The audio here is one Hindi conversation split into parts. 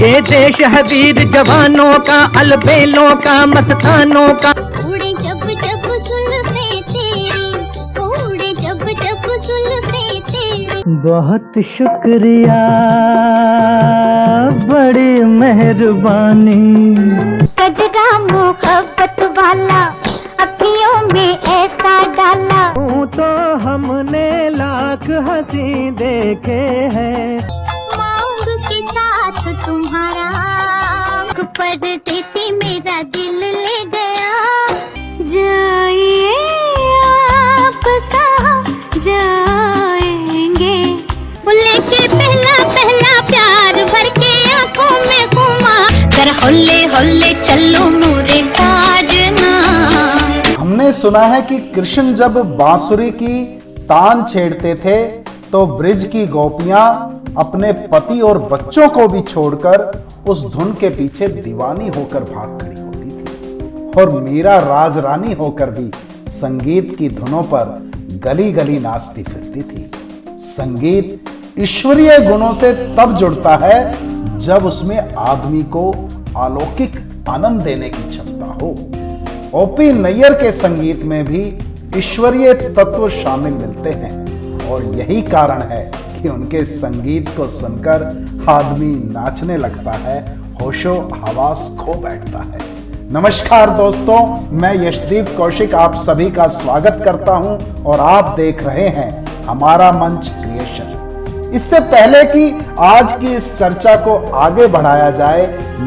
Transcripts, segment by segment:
ये देश है वीर जवानों का, अलबेलों का, मस्तानों का। उड़े जब जब जुल्फे तेरी, उड़े जब जब जुल्फे तेरी। बहुत शुक्रिया, बड़ी मेहरबानी। कजरा मोहब्बत वाला अखियों में ऐसा डाला। तो हमने लाख हंसी देखे हैं। मांग के साथ तुम्हारा पर देती मेरा दिल ले गया। जाइए आप कहाँ जाएंगे, लेके पहला पहला प्यार भर के आंखों में घुमा। जरा होले होले चलो मोरे साजना। हमने सुना है कि कृष्ण जब बांसुरी की तान छेड़ते थे तो ब्रिज की गोपियां अपने पति और बच्चों को भी छोड़कर उस धुन के पीछे दीवानी होकर भाग खड़ी होती थी। और मीरा राज रानी होकर भी संगीत की धुनों पर गली गली नाचती फिरती थी। संगीत ईश्वरीय गुणों से तब जुड़ता है जब उसमें आदमी को अलौकिक आनंद देने की क्षमता हो। ओपी नैयर के संगीत में भी ईश्वरीय तत्व शामिल मिलते हैं और यही कारण है कि उनके संगीत को सुनकर आदमी नाचने लगता है, होशो हवास खो बैठता है। नमस्कार दोस्तों, मैं यशदीप कौशिक आप सभी का स्वागत करता हूं और आप देख रहे हैं हमारा मंच क्रिएशन। इससे पहले कि आज की इस चर्चा को आगे बढ़ाया जाए,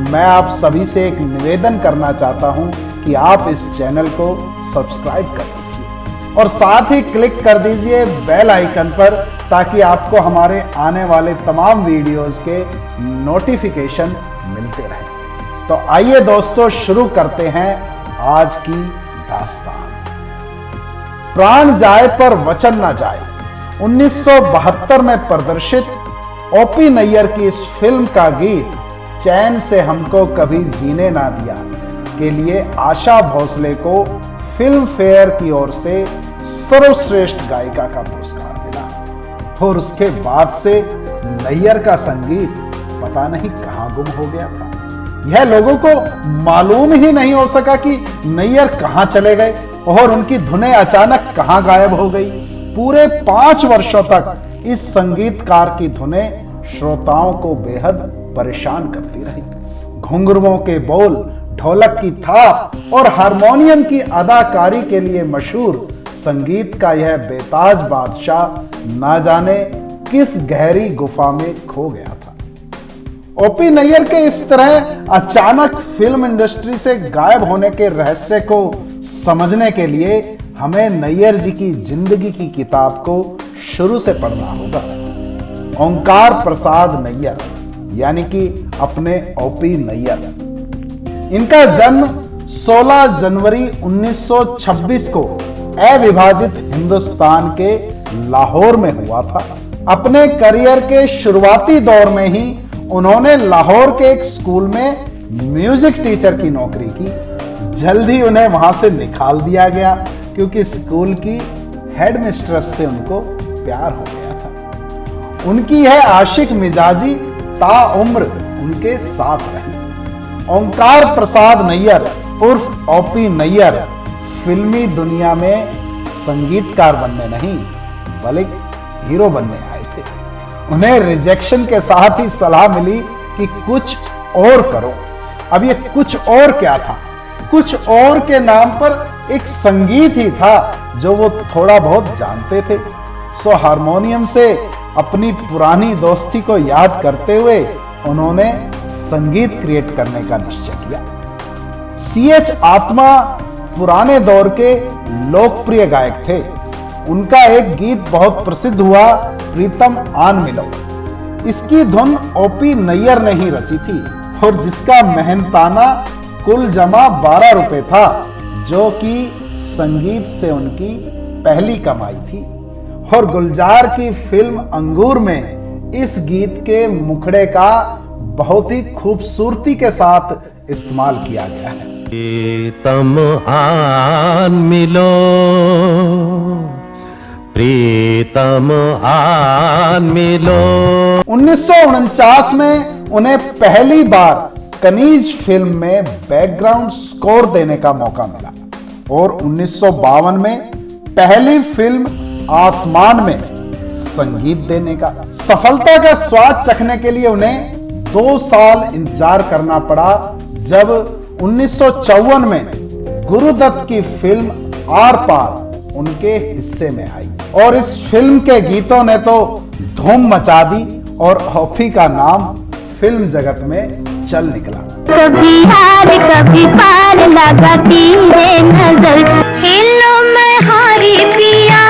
मैं आप सभी से एक निवेदन करना चाहता हूं कि आप इस चैनल को सब्सक्राइब कर लीजिए और साथ ही क्लिक कर दीजिए बेल आइकन पर, ताकि आपको हमारे आने वाले तमाम वीडियोस के नोटिफिकेशन मिलते रहें। तो आइए दोस्तों, शुरू करते हैं आज की दास्तान। प्राण जाए पर वचन ना जाए 1972 में प्रदर्शित ओपी नैयर की इस फिल्म का गीत चैन से हमको कभी जीने ना दिया के लिए आशा भोसले को फिल्म फेयर की ओर से सर्वश्रेष्ठ गायिका का पुरस्कार मिला। और उसके बाद से नैयर का संगीत पता नहीं कहां गुम हो गया था। यह लोगों को मालूम ही नहीं हो सका कि नैयर कहां चले गए और उनकी धुनें अचानक कहां गायब हो गई। पूरे 5 वर्षों तक इस संगीतकार की धुनें श्रोताओं को बेहद परेशान करती रही। घुंघरुओं के बोल, ढोलक की थाप और हारमोनियम की अदाकारी के लिए मशहूर संगीत का यह बेताज बादशाह ना जाने किस गहरी गुफा में खो गया था। ओपी नैयर के इस तरह अचानक फिल्म इंडस्ट्री से गायब होने के रहस्य को समझने के लिए हमें नैयर जी की जिंदगी की किताब को शुरू से पढ़ना होगा। ओंकार प्रसाद नैयर यानी कि अपने ओपी नैयर, इनका जन्म 16 जनवरी 1926 को अविभाजित हिंदुस्तान के लाहौर में हुआ था। अपने करियर के शुरुआती दौर में ही उन्होंने लाहौर के एक स्कूल में म्यूजिक टीचर की नौकरी की। जल्द ही उन्हें वहां से निकाल दिया गया क्योंकि स्कूल की हेडमिस्ट्रेस से उनको प्यार हो गया था। उनकी यह आशिक मिजाजी ताउम्र उनके साथ रही। ओंकार प्रसाद नैयर उर्फ ओपी नैयर फिल्मी दुनिया में संगीतकार बनने नहीं बल्कि हीरो बनने आए थे। उन्हें रिजेक्शन के साथ ही सलाह मिली कि कुछ और करो। अब ये कुछ और क्या था? कुछ और के नाम पर एक संगीत ही था जो वो थोड़ा बहुत जानते थे। सो हारमोनियम से अपनी पुरानी दोस्ती को याद करते हुए उन्होंने संगीत क्रिएट करने का निश्चय किया। CH आत्मा पुराने दौर के लोकप्रिय गायक थे। उनका एक गीत बहुत प्रसिद्ध हुआ, प्रीतम आन मिलो। इसकी धुन ओपी नैयर ने ही रची थी और जिसका मेहनताना कुल जमा 12 रुपए था, जो कि संगीत से उनकी पहली कमाई थी। और गुलजार की फिल्म अंगूर में इस गीत के मुखड़े का बहुत ही खूबसूरती के साथ इस्तेमाल किया गया है। प्रीतम आन मिलो, प्रीतम आन मिलो। 1949 में उन्हें पहली बार कनीज फिल्म में बैकग्राउंड स्कोर देने का मौका मिला और 1952 में पहली फिल्म आसमान में संगीत देने का। सफलता का स्वाद चखने के लिए उन्हें 2 साल इंतजार करना पड़ा, जब 1954 में गुरुदत्त की फिल्म आर पार उनके हिस्से में आई और इस फिल्म के गीतों ने तो धूम मचा दी और ओपी का नाम फिल्म जगत में चल निकला। कभी हार कभी पार लगाती है नजर, खेलो मैं हारी पिया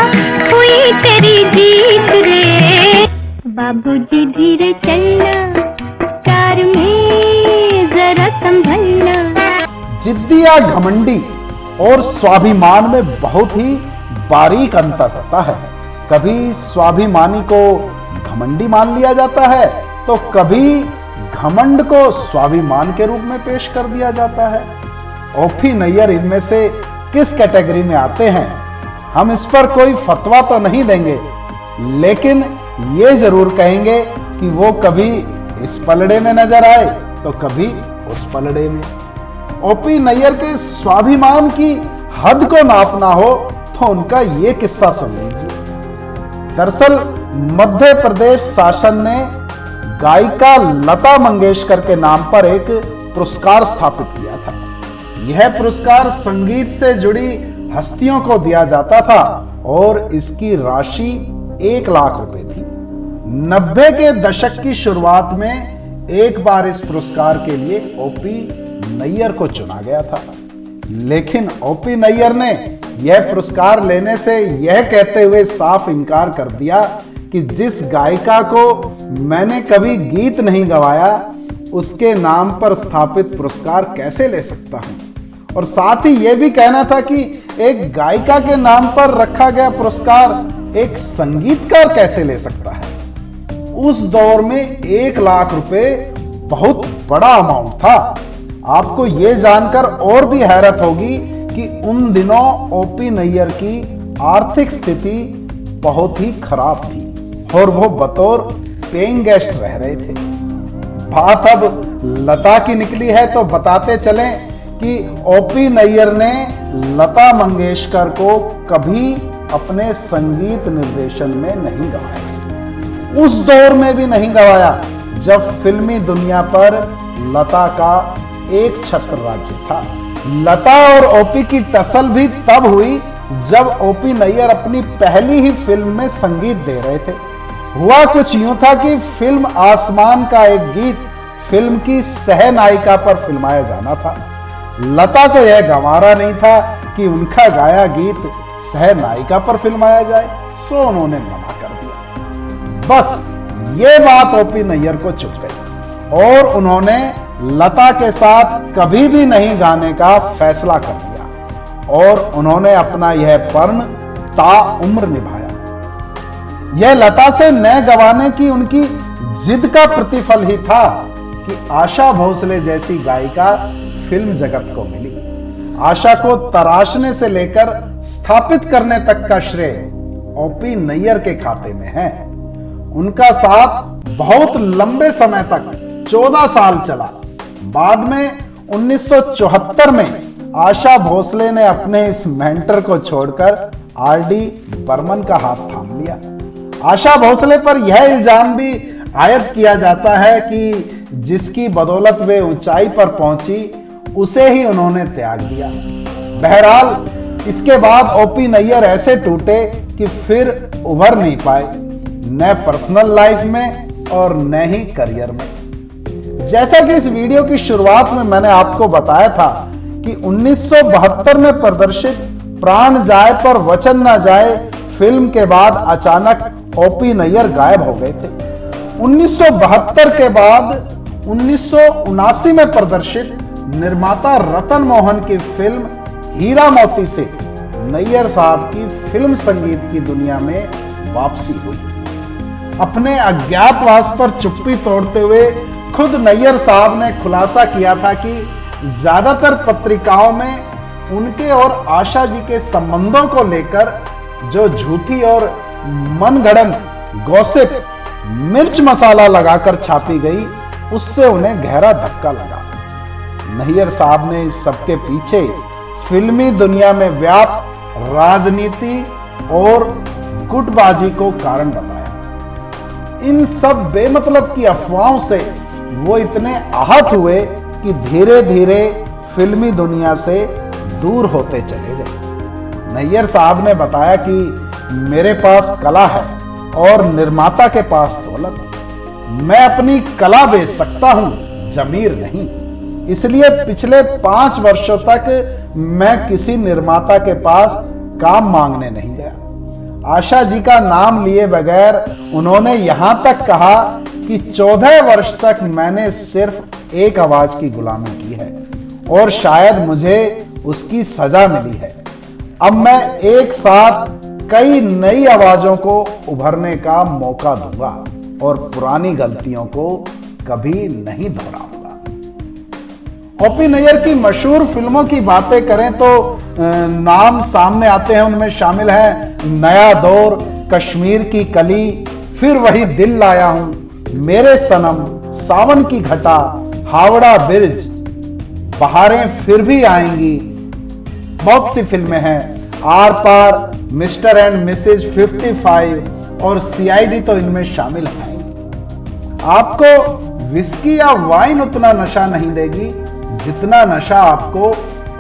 हुई तेरी जीत रे। बाबूजी धीरे चलना, कार में जरा संभलना। जिद्दिया घमंडी और स्वाभिमान में बहुत ही बारीक अंतर होता है। कभी स्वाभिमानी को घमंडी मान लिया जाता है तो कभी घमंड को स्वाभिमान के रूप में पेश कर दिया जाता है। ओपी नैयर इनमें से किस कैटेगरी में आते हैं हम इस पर कोई फतवा तो नहीं देंगे, लेकिन ये जरूर कहेंगे कि वो कभी इस पलड़े में नजर आए तो कभी उस पलड़े में। ओपी नैयर के स्वाभिमान की हद को नापना हो तो उनका ये किस्सा सुन लीजिए। दरअसल मध्य प्रदेश शासन ने गायिका लता मंगेशकर के नाम पर एक पुरस्कार स्थापित किया था। यह पुरस्कार संगीत से जुड़ी हस्तियों को दिया जाता था और इसकी राशि 1 लाख रुपए थी। 90 के दशक की शुरुआत में एक बार इस पुरस्कार के लिए ओपी नैयर को चुना गया था, लेकिन ओपी नैयर ने यह पुरस्कार लेने से यह कहते हुए साफ इनकार कर दिया कि जिस गायिका को मैंने कभी गीत नहीं गवाया उसके नाम पर स्थापित पुरस्कार कैसे ले सकता हूं। और साथ ही यह भी कहना था कि एक गायिका के नाम पर रखा गया पुरस्कार एक संगीतकार कैसे ले सकता है। उस दौर में 1 लाख रुपए बहुत बड़ा अमाउंट था। आपको यह जानकर और भी हैरत होगी कि उन दिनों ओपी नैयर की आर्थिक स्थिति बहुत ही खराब थी और वो बतौर पेइंग गेस्ट रह रहे थे। बात अब लता की निकली है तो बताते चलें कि ओपी नैयर ने लता मंगेशकर को कभी अपने संगीत निर्देशन में नहीं गवाया। उस दौर में भी नहीं गवाया जब फिल्मी दुनिया पर लता का एक छत्र राज्य था। लता और ओपी की टसल भी तब हुई जब ओपी नैयर अपनी पहली ही फिल्म में संगीत दे रहे थे। हुआ कुछ यूं था कि फिल्म आसमान का एक गीत फिल्म की सह नायिका पर फिल्माया जाना था। लता को यह गंवारा नहीं था कि उनका गाया गीत सह नायिका पर फिल्माया जाए, सो उन्होंने मना कर दिया। बस ये बात ओपी नैयर को चुभ गई और उन्होंने लता के साथ कभी भी नहीं गाने का फैसला कर लिया और उन्होंने अपना यह पर्ण ताउम्र निभाया। यह लता से न गवाने की उनकी जिद का प्रतिफल ही था कि आशा भोसले जैसी गायिका फिल्म जगत को मिली। आशा को तराशने से लेकर स्थापित करने तक का श्रेय ओपी नैयर के खाते में है। उनका साथ बहुत लंबे समय तक 14 साल चला। बाद में 1974 में आशा भोसले ने अपने इस मेंटर को छोड़कर आर.डी. बर्मन का हाथ थाम लिया। आशा भोसले पर यह इल्जाम भी आयद किया जाता है कि जिसकी बदौलत वे ऊंचाई पर पहुंची उसे ही उन्होंने त्याग दिया। बहरहाल इसके बाद ओपी नैयर ऐसे टूटे कि फिर उभर नहीं पाए, न पर्सनल लाइफ में और न ही करियर में। जैसा कि इस वीडियो की शुरुआत में मैंने आपको बताया था कि 1972 में प्रदर्शित प्राण जाए पर वचन न जाए फिल्म के बाद अचानक ओपी नैयर गायब हो गए थे। 1972 के बाद 1979 में प्रदर्शित निर्माता रतन मोहन की फिल्म हीरा मोती से नैयर साहब की फिल्म संगीत की दुनिया में वापसी हुई। अपने अज्ञातवास पर चुप्पी तोड़ते हुए खुद नैयर साहब ने खुलासा किया था कि ज्यादातर पत्रिकाओं में उनके और आशा जी के संबंधों को लेकर जो झूठी और मनगढ़ंत गॉसिप मिर्च मसाला लगाकर छापी गई उससे उन्हें गहरा धक्का लगा। नैयर साहब ने इस सबके पीछे फिल्मी दुनिया में व्याप्त राजनीति और गुटबाजी को कारण बताया। इन सब बेमतलब की अफवाहों से वो इतने आहत हुए कि धीरे धीरे फिल्मी दुनिया से दूर होते चले गए। नैयर साहब ने बताया कि मेरे पास कला है और निर्माता के पास दौलत है। मैं अपनी कला बेच सकता हूं, जमीर नहीं। इसलिए पिछले 5 वर्षों तक मैं किसी निर्माता के पास काम मांगने नहीं गया। आशा जी का नाम लिए बगैर उन्होंने यहां तक कहा कि 14 वर्ष तक मैंने सिर्फ एक आवाज की गुलामी की है और शायद मुझे उसकी सजा मिली है। अब मैं एक साथ कई नई आवाजों को उभरने का मौका दूंगा और पुरानी गलतियों को कभी नहीं दोहराऊंगा। ओपी नैयर की मशहूर फिल्मों की बातें करें तो नाम सामने आते हैं। उनमें शामिल है नया दौर, कश्मीर की कली, फिर वही दिल लाया हूं, मेरे सनम, सावन की घटा, हावड़ा ब्रिज, बहारें फिर भी आएंगी। बहुत सी फिल्में हैं, Aar Paar, Mr and Mrs 55 और सीआईडी तो इनमें शामिल है। आपको विस्की या वाइन उतना नशा नहीं देगी जितना नशा आपको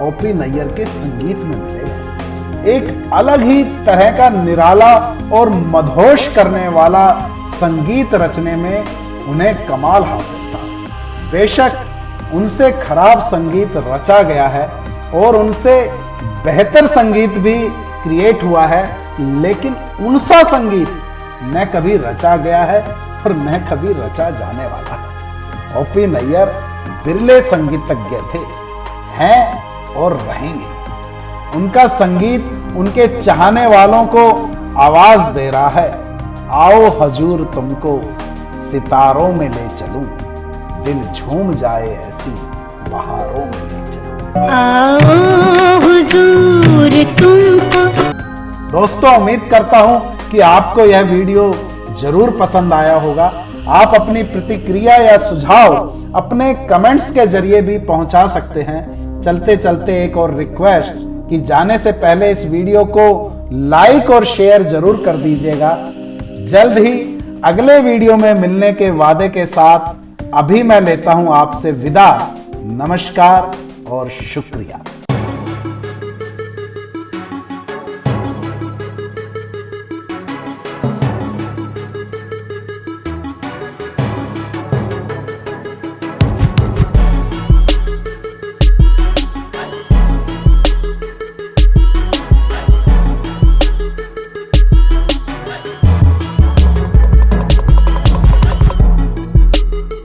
ओपी नैयर के संगीत में मिलेगा। एक अलग ही तरह का निराला और मदहोश करने वाला संगीत रचने में उन्हें कमाल हासिल था। बेशक उनसे खराब संगीत रचा गया है और उनसे बेहतर संगीत भी क्रिएट हुआ है, लेकिन उनसा संगीत न कभी रचा गया है और न कभी रचा जाने वाला है। ओपी नैयर बिरले संगीतज्ञ थे, हैं और रहेंगे। उनका संगीत उनके चाहने वालों को आवाज दे रहा है। आओ हजूर तुमको सितारों में ले चलूं, दिल झूम जाए ऐसी बहारों में ले चलूं। आओ हुजूर तुमको। दोस्तों, उम्मीद करता हूं कि आपको यह वीडियो जरूर पसंद आया होगा। आप अपनी प्रतिक्रिया या सुझाव अपने कमेंट्स के जरिए भी पहुंचा सकते हैं। चलते चलते एक और रिक्वेस्ट कि जाने से पहले इस वीडियो को लाइक और शेयर जरूर कर दीजिएगा। जल्द ही अगले वीडियो में मिलने के वादे के साथ अभी मैं लेता हूं आपसे विदा। नमस्कार और शुक्रिया।